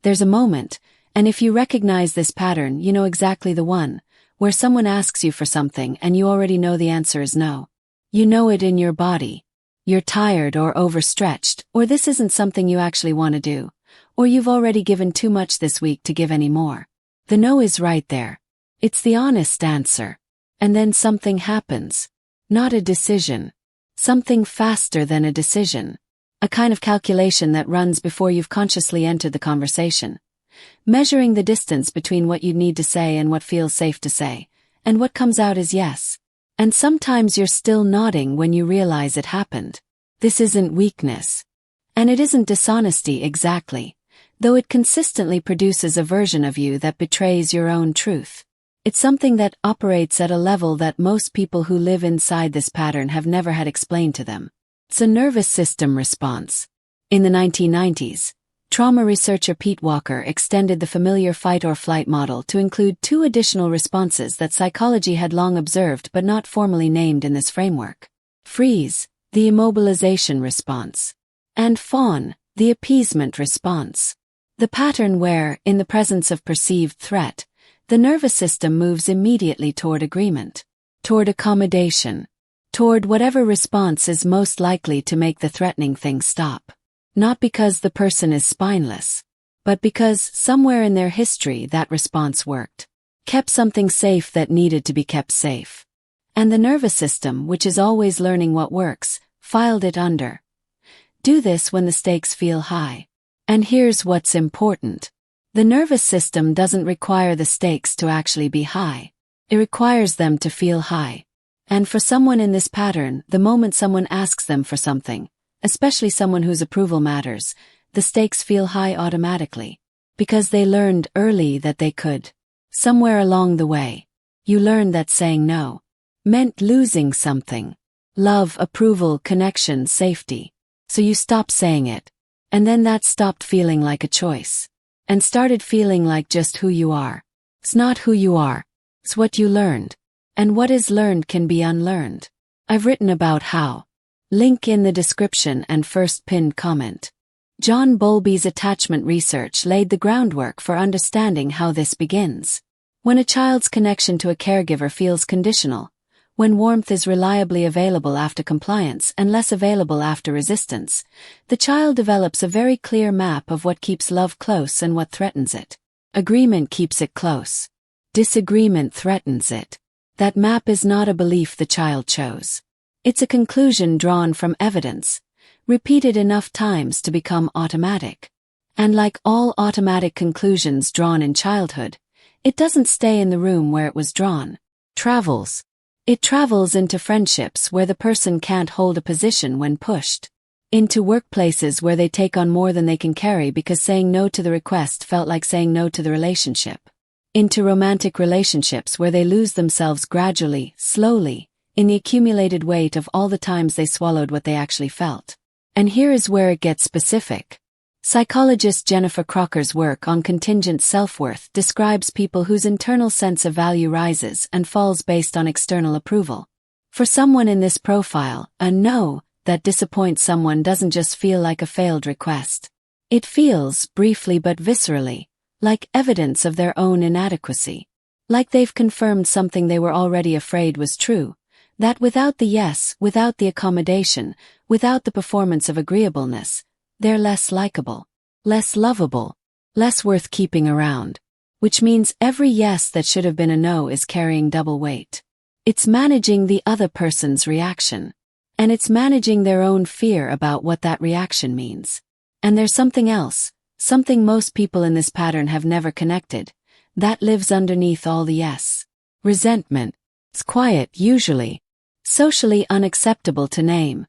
There's a moment, and if you recognize this pattern, you know exactly the one, where someone asks you for something and you already know the answer is no. You know it in your body. You're tired or overstretched, or this isn't something you actually want to do, or you've already given too much this week to give any more. The no is right there. It's the honest answer. And then something happens. Not a decision. Something faster than a decision. A kind of calculation that runs before you've consciously entered the conversation. Measuring the distance between what you need to say and what feels safe to say, and what comes out is yes. And sometimes you're still nodding when you realize it happened. This isn't weakness. And it isn't dishonesty exactly, though it consistently produces a version of you that betrays your own truth. It's something that operates at a level that most people who live inside this pattern have never had explained to them. It's a nervous system response. In the 1990s, trauma researcher Pete Walker extended the familiar fight-or-flight model to include 2 additional responses that psychology had long observed but not formally named in this framework. Freeze, the immobilization response. And fawn, the appeasement response. The pattern where, in the presence of perceived threat, the nervous system moves immediately toward agreement, toward accommodation, toward whatever response is most likely to make the threatening thing stop. Not because the person is spineless, but because somewhere in their history that response worked. Kept something safe that needed to be kept safe. And the nervous system, which is always learning what works, filed it under. Do this when the stakes feel high. And here's what's important. The nervous system doesn't require the stakes to actually be high. It requires them to feel high. And for someone in this pattern, the moment someone asks them for something, especially someone whose approval matters, the stakes feel high automatically. Because they learned early that they could. Somewhere along the way, you learned that saying no meant losing something. Love, approval, connection, safety. So you stopped saying it. And then that stopped feeling like a choice. And started feeling like just who you are. It's not who you are. It's what you learned. And what is learned can be unlearned. I've written about how. Link in the description and first pinned comment. John Bowlby's attachment research laid the groundwork for understanding how this begins. When a child's connection to a caregiver feels conditional, when warmth is reliably available after compliance and less available after resistance, the child develops a very clear map of what keeps love close and what threatens it. Agreement keeps it close. Disagreement threatens it. That map is not a belief the child chose. It's a conclusion drawn from evidence, repeated enough times to become automatic. And like all automatic conclusions drawn in childhood, it doesn't stay in the room where it was drawn. Travels. It travels into friendships where the person can't hold a position when pushed. Into workplaces where they take on more than they can carry because saying no to the request felt like saying no to the relationship. Into romantic relationships where they lose themselves gradually, slowly, in the accumulated weight of all the times they swallowed what they actually felt. And here is where it gets specific. Psychologist Jennifer Crocker's work on contingent self-worth describes people whose internal sense of value rises and falls based on external approval. For someone in this profile, a no that disappoints someone doesn't just feel like a failed request. It feels, briefly but viscerally, like evidence of their own inadequacy. Like they've confirmed something they were already afraid was true, that without the yes, without the accommodation, without the performance of agreeableness, they're less likable, less lovable, less worth keeping around. Which means every yes that should have been a no is carrying double weight. It's managing the other person's reaction. And it's managing their own fear about what that reaction means. And there's something else, something most people in this pattern have never connected, that lives underneath all the yes. Resentment. It's quiet, usually. Socially unacceptable to name,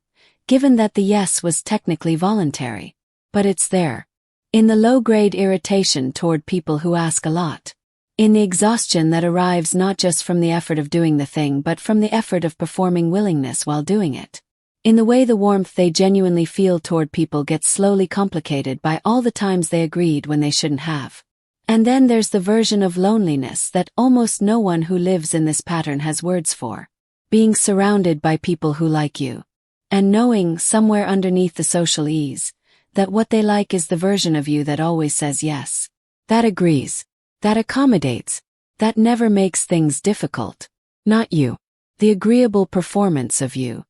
given that the yes was technically voluntary. But it's there. In the low-grade irritation toward people who ask a lot. In the exhaustion that arrives not just from the effort of doing the thing but from the effort of performing willingness while doing it. In the way the warmth they genuinely feel toward people gets slowly complicated by all the times they agreed when they shouldn't have. And then there's the version of loneliness that almost no one who lives in this pattern has words for. Being surrounded by people who like you. And knowing, somewhere underneath the social ease, that what they like is the version of you that always says yes, that agrees, that accommodates, that never makes things difficult. Not you. The agreeable performance of you.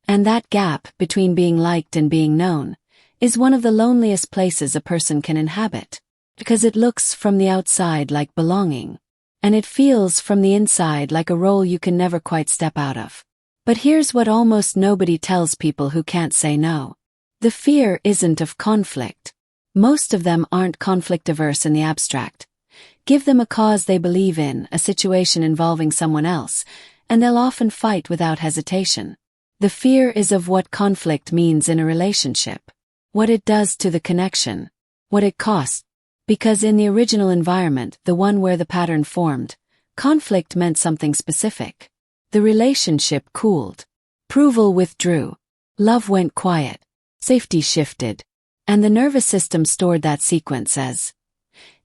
And that gap between being liked and being known is one of the loneliest places a person can inhabit, because it looks from the outside like belonging, and it feels from the inside like a role you can never quite step out of. But here's what almost nobody tells people who can't say no. The fear isn't of conflict. Most of them aren't conflict-averse in the abstract. Give them a cause they believe in, a situation involving someone else, and they'll often fight without hesitation. The fear is of what conflict means in a relationship, what it does to the connection, what it costs. Because in the original environment, the one where the pattern formed, conflict meant something specific. The relationship cooled. Approval withdrew. Love went quiet. Safety shifted. And the nervous system stored that sequence as,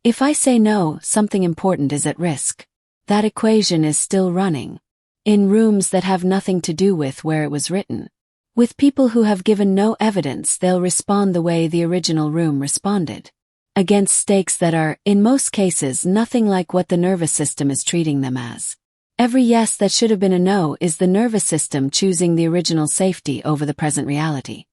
if I say no, something important is at risk. That equation is still running. In rooms that have nothing to do with where it was written. With people who have given no evidence, they'll respond the way the original room responded. Against stakes that are, in most cases, nothing like what the nervous system is treating them as. Every yes that should have been a no is the nervous system choosing the original safety over the present reality.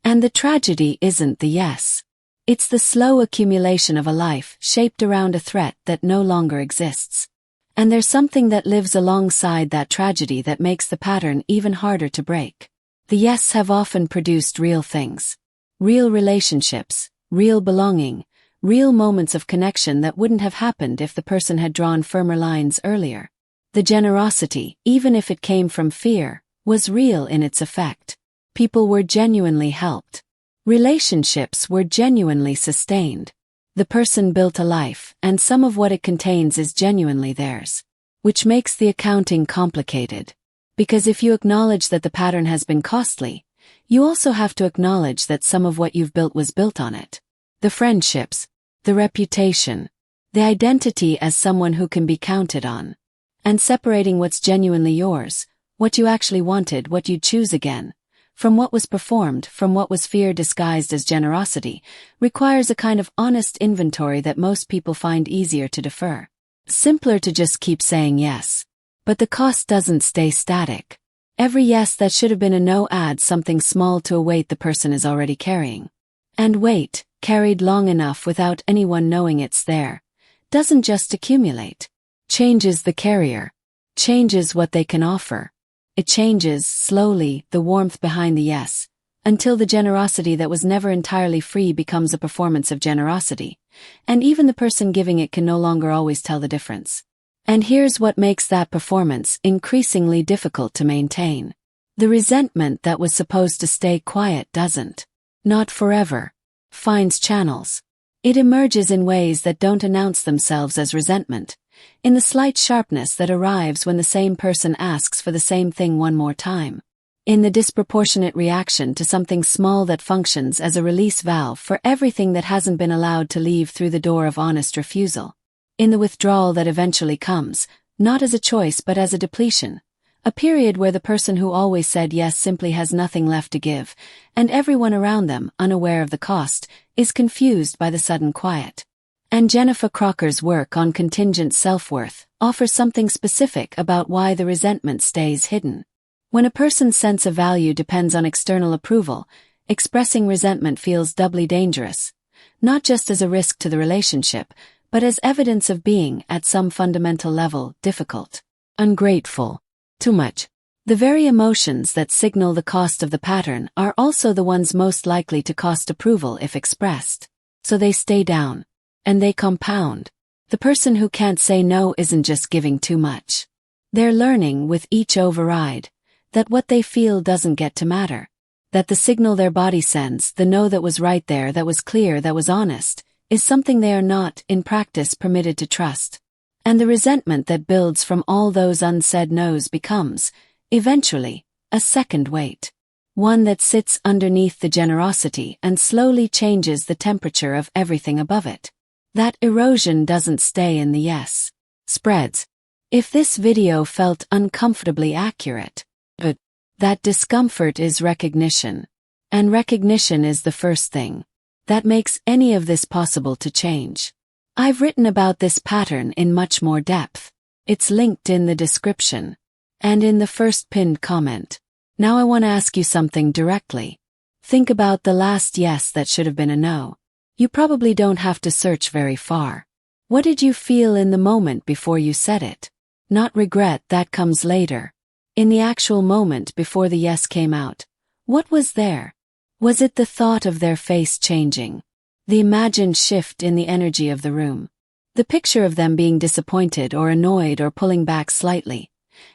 And the tragedy isn't the yes. It's the slow accumulation of a life shaped around a threat that no longer exists. And there's something that lives alongside that tragedy that makes the pattern even harder to break. The yes have often produced real things. Real relationships, real belonging, real moments of connection that wouldn't have happened if the person had drawn firmer lines earlier. The generosity, even if it came from fear, was real in its effect. People were genuinely helped. Relationships were genuinely sustained. The person built a life, and some of what it contains is genuinely theirs. Which makes the accounting complicated. Because if you acknowledge that the pattern has been costly, you also have to acknowledge that some of what you've built was built on it. The friendships, the reputation, the identity as someone who can be counted on. And separating what's genuinely yours, what you actually wanted, what you'd choose again, from what was performed, from what was fear disguised as generosity, requires a kind of honest inventory that most people find easier to defer. Simpler to just keep saying yes. But the cost doesn't stay static. Every yes that should have been a no adds something small to a weight the person is already carrying. And weight, carried long enough without anyone knowing it's there, doesn't just accumulate. Changes the carrier. Changes what they can offer. It changes, slowly, the warmth behind the yes, until the generosity that was never entirely free becomes a performance of generosity, and even the person giving it can no longer always tell the difference. And here's what makes that performance increasingly difficult to maintain. The resentment that was supposed to stay quiet doesn't. Not forever. Finds channels. It emerges in ways that don't announce themselves as resentment. In the slight sharpness that arrives when the same person asks for the same thing one more time. In the disproportionate reaction to something small that functions as a release valve for everything that hasn't been allowed to leave through the door of honest refusal. In the withdrawal that eventually comes, not as a choice but as a depletion. A period where the person who always said yes simply has nothing left to give, and everyone around them, unaware of the cost, is confused by the sudden quiet. And Jennifer Crocker's work on contingent self-worth offers something specific about why the resentment stays hidden. When a person's sense of value depends on external approval, expressing resentment feels doubly dangerous, not just as a risk to the relationship, but as evidence of being, at some fundamental level, difficult, ungrateful, too much. The very emotions that signal the cost of the pattern are also the ones most likely to cost approval if expressed. So they stay down. And they compound. The person who can't say no isn't just giving too much. They're learning with each override that what they feel doesn't get to matter. That the signal their body sends, the no that was right there, that was clear, that was honest, is something they are not, in practice, permitted to trust. And the resentment that builds from all those unsaid no's becomes, eventually, a second weight. One that sits underneath the generosity and slowly changes the temperature of everything above it. That erosion doesn't stay in the yes. Spreads. If this video felt uncomfortably accurate, but that discomfort is recognition. And recognition is the first thing. that makes any of this possible to change. I've written about this pattern in much more depth. It's linked in the description and in the first pinned comment. Now I want to ask you something directly. Think about the last yes that should have been a no. You probably don't have to search very far. What did you feel in the moment before you said it? Not regret, that comes later. In the actual moment before the yes came out, what was there? Was it the thought of their face changing? The imagined shift in the energy of the room? The picture of them being disappointed or annoyed or pulling back slightly?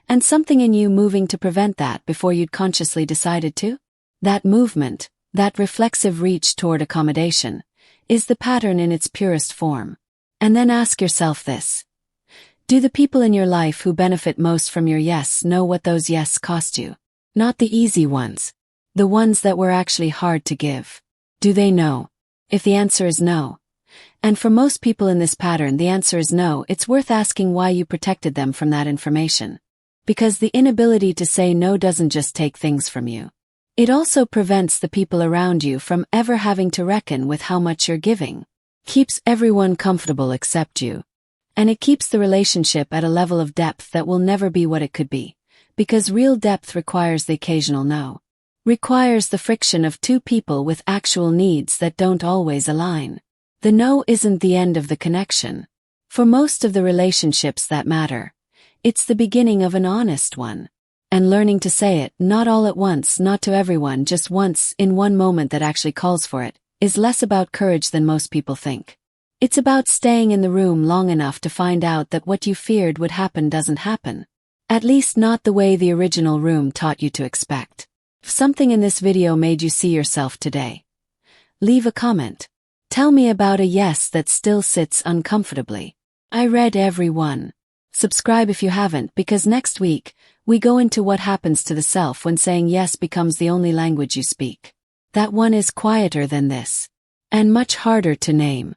And something in you moving to prevent that before you'd consciously decided to? That movement, that reflexive reach toward accommodation, is the pattern in its purest form. And then ask yourself this. Do the people in your life who benefit most from your yes know what those yes cost you? Not the easy ones. The ones that were actually hard to give. Do they know? If the answer is no, and for most people in this pattern the answer is no, it's worth asking why you protected them from that information. Because the inability to say no doesn't just take things from you. It also prevents the people around you from ever having to reckon with how much you're giving. Keeps everyone comfortable except you. And it keeps the relationship at a level of depth that will never be what it could be. Because real depth requires the occasional no. Requires the friction of two people with actual needs that don't always align. The no isn't the end of the connection. For most of the relationships that matter, it's the beginning of an honest one. And learning to say it, not all at once, not to everyone, just once, in one moment that actually calls for it, is less about courage than most people think. It's about staying in the room long enough to find out that what you feared would happen doesn't happen. At least not the way the original room taught you to expect. If something in this video made you see yourself today, leave a comment. Tell me about a yes that still sits uncomfortably. I read every one. Subscribe if you haven't, because next week, we go into what happens to the self when saying yes becomes the only language you speak. That one is quieter than this. And much harder to name.